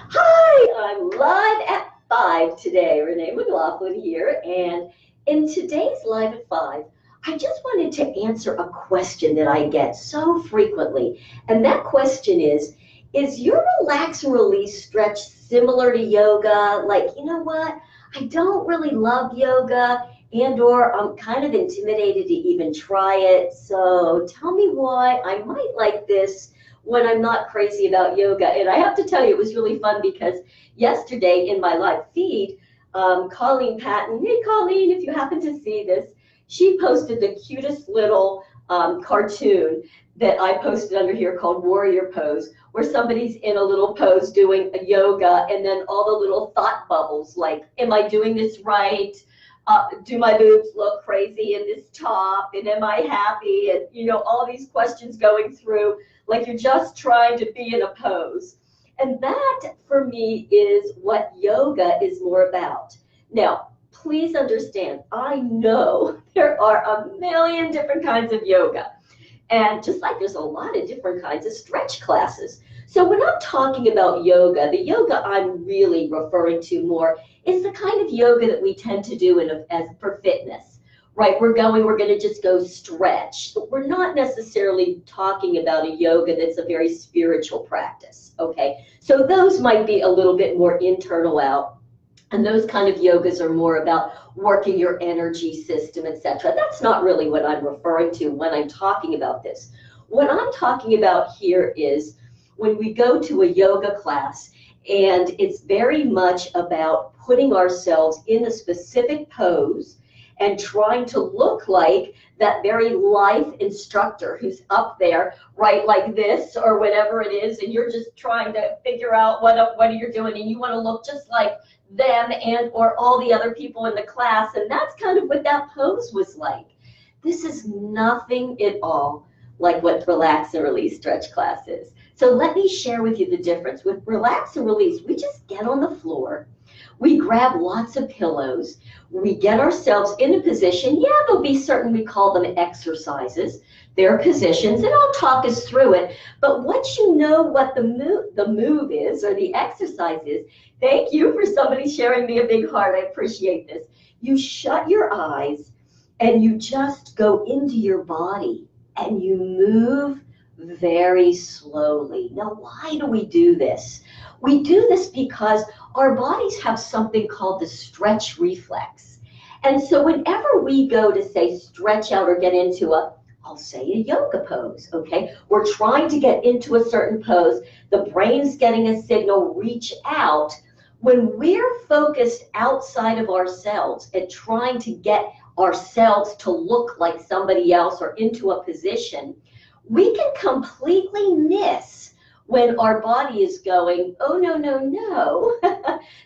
Hi, I'm live at 5 today. Renee McLaughlin here, and in today's Live at 5, I just wanted to answer a question that I get so frequently, and that question is your relax and release stretch similar to yoga? Like, you know what? I don't really love yoga, and or I'm kind of intimidated to even try it, so tell me why I might like this when I'm not crazy about yoga. And I have to tell you, it was really fun because yesterday in my live feed, Colleen Patton, hey Colleen, if you happen to see this, she posted the cutest little cartoon that I posted under here called Warrior Pose, where somebody's in a little pose doing a yoga, and then all the little thought bubbles like, am I doing this right? Do my boobs look crazy in this top? And am I happy? And, you know, all these questions going through, like you're just trying to be in a pose. And that, for me, is what yoga is more about. Now, please understand, I know there are a million different kinds of yoga. And just like there's a lot of different kinds of stretch classes. So when I'm talking about yoga, the yoga I'm really referring to more is the kind of yoga that we tend to do as for fitness, right? We're going to just go stretch. We're not necessarily talking about a yoga that's a very spiritual practice, okay? So those might be a little bit more internal out, and those kind of yogas are more about working your energy system, etc. That's not really what I'm referring to when I'm talking about this. What I'm talking about here is when we go to a yoga class, and it's very much about putting ourselves in a specific pose and trying to look like that very life instructor who's up there, right, like this or whatever it is, and you're just trying to figure out what you're doing, and you want to look just like them and or all the other people in the class, and that's kind of what that pose was like. This is nothing at all like what relax and release stretch class is. So let me share with you the difference. With relax and release, we just get on the floor, we grab lots of pillows, we get ourselves in a position. Yeah, there'll be certain, we call them exercises. There are positions, and I'll talk us through it. But once you know what the move is, or the exercise is, thank you for somebody sharing me a big heart. I appreciate this. You shut your eyes, and you just go into your body, and you move very slowly. Now, why do we do this? We do this because our bodies have something called the stretch reflex. And so whenever we go to say stretch out or get into I'll say a yoga pose, okay? We're trying to get into a certain pose. The brain's getting a signal, reach out. When we're focused outside of ourselves and trying to get ourselves to look like somebody else or into a position, we can completely miss when our body is going, oh, no, no, no,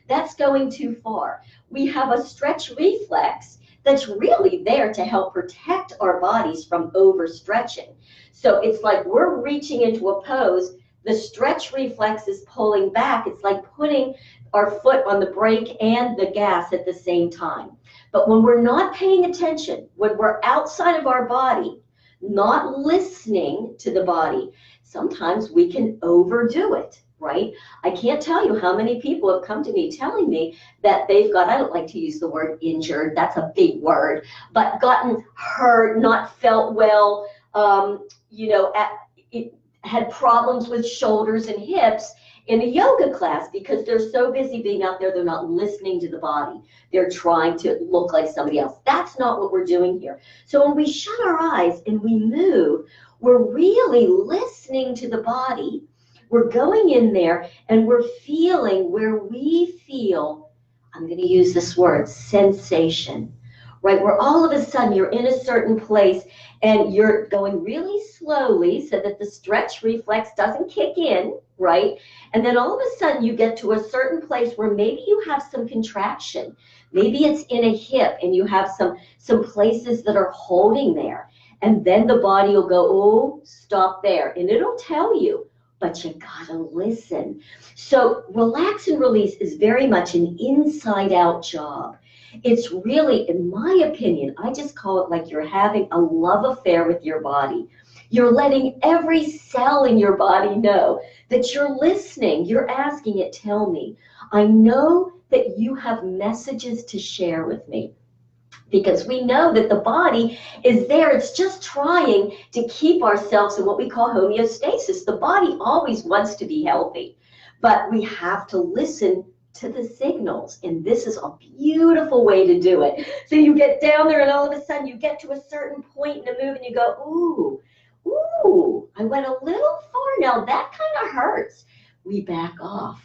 that's going too far. We have a stretch reflex that's really there to help protect our bodies from overstretching. So it's like we're reaching into a pose, the stretch reflex is pulling back. It's like putting our foot on the brake and the gas at the same time. But when we're not paying attention, when we're outside of our body, not listening to the body, sometimes we can overdo it, right? I can't tell you how many people have come to me telling me that they've got, I don't like to use the word injured, that's a big word, but gotten hurt, not felt well, had problems with shoulders and hips in a yoga class because they're so busy being out there, they're not listening to the body. They're trying to look like somebody else. That's not what we're doing here. So when we shut our eyes and we move, we're really listening to the body. We're going in there and we're feeling where we feel, I'm going to use this word, sensation, right? Where all of a sudden you're in a certain place and you're going really slowly so that the stretch reflex doesn't kick in, right? And then all of a sudden you get to a certain place where maybe you have some contraction. Maybe it's in a hip and you have some places that are holding there. And then the body will go, oh, stop there. And it'll tell you, but you gotta listen. So relax and release is very much an inside out job. It's really, in my opinion, I just call it like you're having a love affair with your body. You're letting every cell in your body know that you're listening. You're asking it, tell me. I know that you have messages to share with me. Because we know that the body is there. It's just trying to keep ourselves in what we call homeostasis. The body always wants to be healthy, but we have to listen to the signals. And this is a beautiful way to do it. So you get down there and all of a sudden you get to a certain point in the move and you go, ooh, I went a little far. Now that kind of hurts. We back off.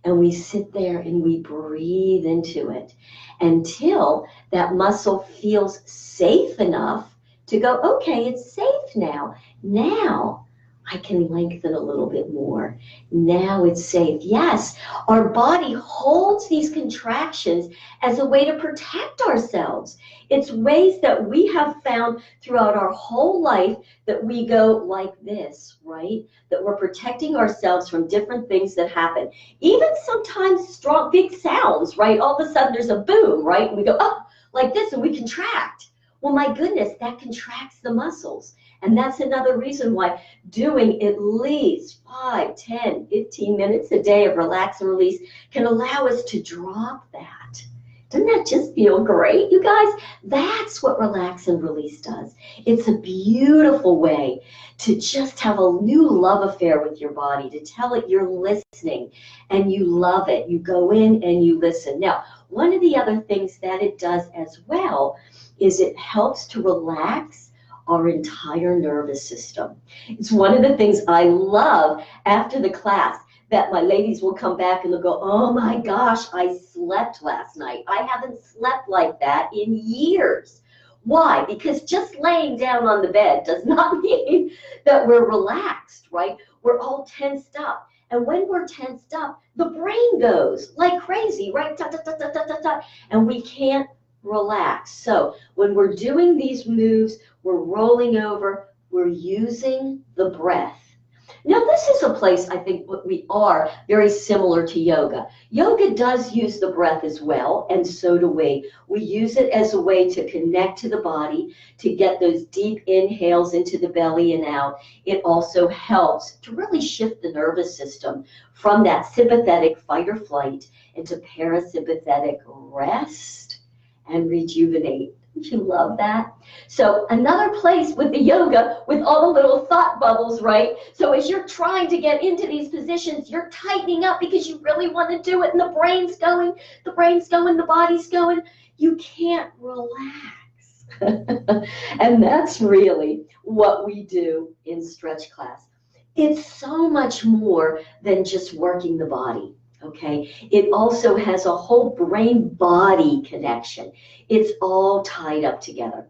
And we sit there and we breathe into it until that muscle feels safe enough to go, okay, it's safe now. Now I can lengthen a little bit more. Now it's safe. Yes, our body holds these contractions as a way to protect ourselves. It's ways that we have found throughout our whole life that we go like this, right? That we're protecting ourselves from different things that happen. Even sometimes strong, big sounds, right? All of a sudden there's a boom, right? And we go, oh, like this, and we contract. Well, my goodness, that contracts the muscles. And that's another reason why doing at least 5, 10, 15 minutes a day of relax and release can allow us to drop that. Doesn't that just feel great, you guys? That's what relax and release does. It's a beautiful way to just have a new love affair with your body, to tell it you're listening and you love it. You go in and you listen. Now, one of the other things that it does as well is it helps to relax our entire nervous system. It's one of the things I love after the class, that my ladies will come back and they'll go, oh my gosh, I slept last night. I haven't slept like that in years. Why? Because just laying down on the bed does not mean that we're relaxed, right? We're all tensed up. And when we're tensed up, the brain goes like crazy, right? Da, da, da, da, da, da, da, and we can't relax. So when we're doing these moves, we're rolling over, we're using the breath. Now, this is a place I think we are very similar to yoga. Yoga does use the breath as well, and so do we. We use it as a way to connect to the body, to get those deep inhales into the belly and out. It also helps to really shift the nervous system from that sympathetic fight or flight into parasympathetic rest and rejuvenate. Don't you love that? So another place with the yoga, with all the little thought bubbles, right? So as you're trying to get into these positions, you're tightening up because you really want to do it, and the brain's going, the body's going. You can't relax. And that's really what we do in stretch class. It's so much more than just working the body. Okay, it also has a whole brain-body connection. It's all tied up together.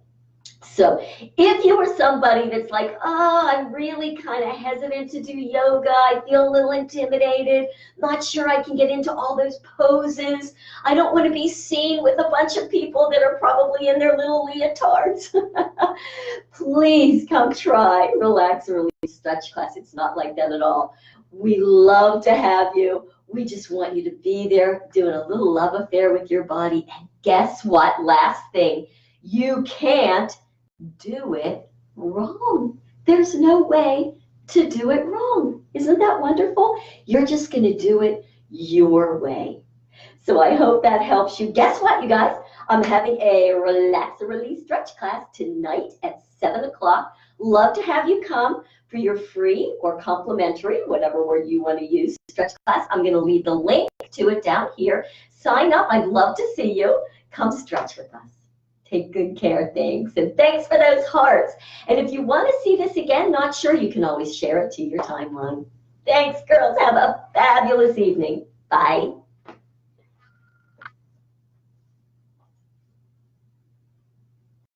So if you are somebody that's like, oh, I'm really kind of hesitant to do yoga, I feel a little intimidated, not sure I can get into all those poses, I don't want to be seen with a bunch of people that are probably in their little leotards, please come try Relax and Release Stretch class. It's not like that at all. We love to have you. We just want you to be there doing a little love affair with your body. And guess what? Last thing, you can't do it wrong. There's no way to do it wrong. Isn't that wonderful? You're just going to do it your way. So I hope that helps you. Guess what, you guys? I'm having a Relax and Release Stretch class tonight at 7 o'clock. Love to have you come for your free or complimentary, whatever word you want to use, stretch class. I'm going to leave the link to it down here. Sign up. I'd love to see you. Come stretch with us. Take good care. Thanks. And thanks for those hearts. And if you want to see this again, not sure, you can always share it to your timeline. Thanks, girls. Have a fabulous evening. Bye.